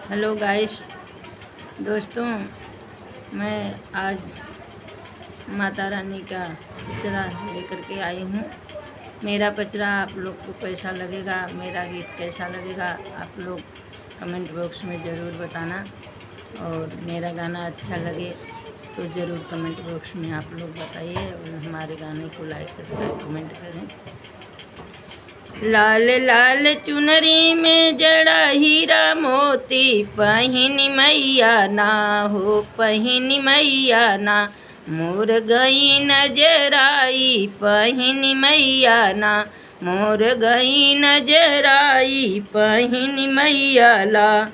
Hello guys दोस्तों, मैं आज माता रानी का पचरा लेकर के आई हूँ। मेरा पचरा आप लोग को कैसा लगेगा, मेरा गीत कैसा लगेगा, आप लोग कमेंट बॉक्स में ज़रूर बताना। और मेरा गाना अच्छा लगे तो ज़रूर कमेंट बॉक्स में आप लोग बताइए और हमारे गाने को लाइक सब्सक्राइब कमेंट करें। लाल लाल चुनरी में जड़ा हीरा मोती, पहिनी मैया ना हो पहिनी मैया ना। मोर गई नजराई पहिनी मैया ना, मोर गई नजराई पहिनी मैया ला।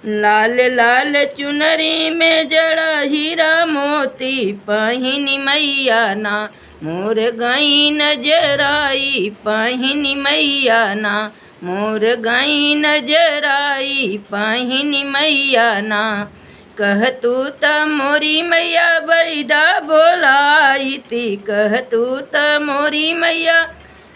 लाल लाल चुनरी में जड़ा हीरा मोती, पहिनी मैया ना। मोर गई नजराई पहिनी मैया ना, मोर गई नजराई पहिनी मैया ना। कह तू त मोरी मैया बैदा बोलाईती, कह तू त मोरी मैया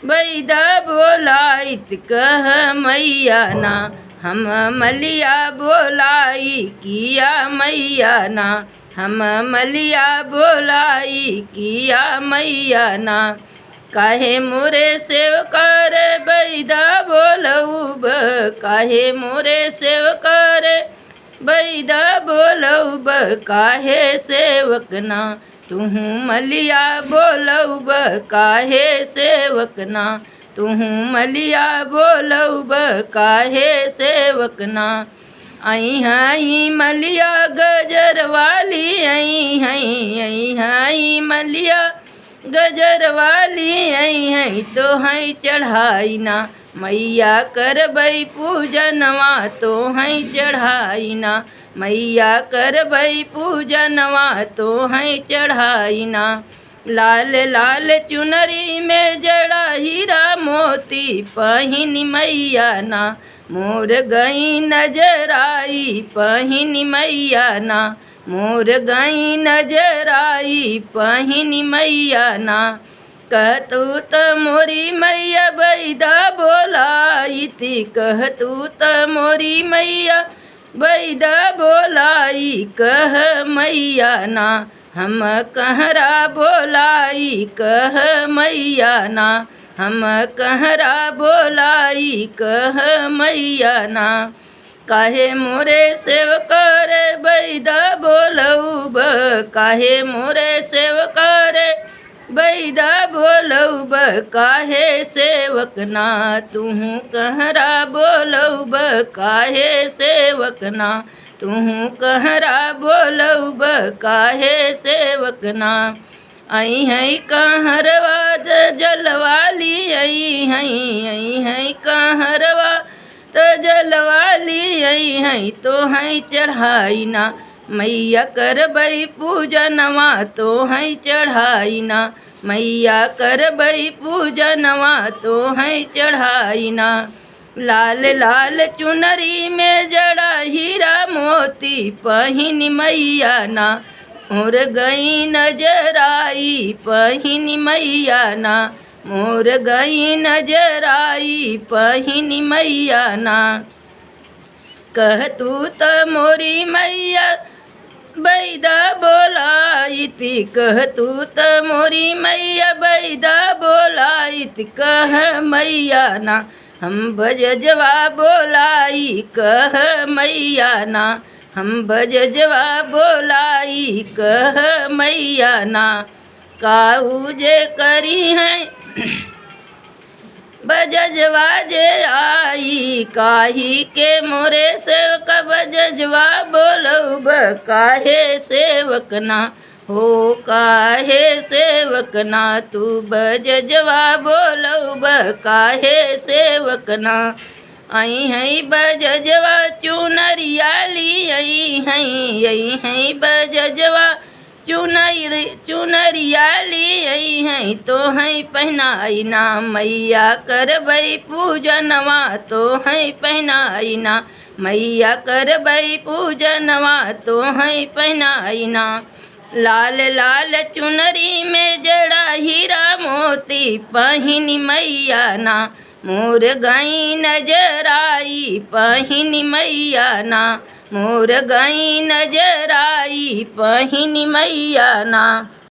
बैदा बोलाइत। कह मैया ना हम मलिया बोलाई किया मैया ना, हम मलिया बोलाई किया मैया ना। काहे मोरे सेवकार बैदा बोलऊब, काहे मोरे सेवकार बैदा बोलऊब। काहे सेवक ना तुहू मलिया बोलऊब, काहे सेवक ना तुहू मलिया बोलऊब। काहे सेवक ना आई हई मलिया गजर वाली, आई हई मलिया गजर वाली। आई हई तो हई चढ़ाई ना मैया करबई पूजनवा, तो हई चढ़ाई ना मैया करबई पूजनवा, तो हई चढ़ाई ना। लाल लाल चुनरी में जड़ा हीरा मोती, पहिनी मैया ना। मोर गई नजराई पहिनी मैया ना, मोर गई नजराई पहिनी मैया ना। कह तू त मोरी मैया बैदा बोलाईती, कह तू त मोरी मैया बैदा बोलाई। कह मैया ना हम कहरा बोलाई, कह मैया ना हम कहरा बोलाई। कह मैया ना काहे मोरे सेवकार बैदा बोलऊब, काहे मोरे सेवकार बैदा बोलऊब। काहे सेवक ना तुहू कहरा बोलऊब, काहे सेवक ना तुहू कहरा बोलऊब। काहे सेवक ना आई हई कहरवा जलवाली, आई हई कहरवा तो जलवाली। आई हई तो हई चढ़ाई ना मैया करबई पूजनवा, तो हई चढ़ाई ना मैया करबई पूजनवा, तो हई चढ़ाई ना। लाल लाल चुनरी में जड़ा हीरा मोती, पहिनी मैया ना। मोर गई नजराई पहिनी मैया ना, मोर गई नजराई पहिनी मैया ना। कह तू त मोरी मैया बैदा बोलाईती, कह तू त मोरी मैया बैदा बोलाईत। कह मैया ना हम बजजवा बोलाई, कह मैया ना हम बजजवा बोलाई। कह मैया ना काऊ जे करी हैं बजजवा जे आई। काही के मोरे सेवक बजजवा बोलऊब, काहे सेवक ना हो काहे सेवक ना तू बजजवा बोलऊब। काहे सेवक ना आई हई बजजवा चुनरियाली, आई हई बजजवा चुनरियाली। आई हई तो हई पहनाई ना मैया करबई पूजनवा, तो हई पहनाई ना मैया करबई पूजनवा, तो हई पहनाई ना। लाल लाल चुनरी में जड़ा हीरा मोती, पहिनी मैया ना। मोर गई नजराई पहिनी मैया ना, मोर गई नजर आई पहिनी मैया ना।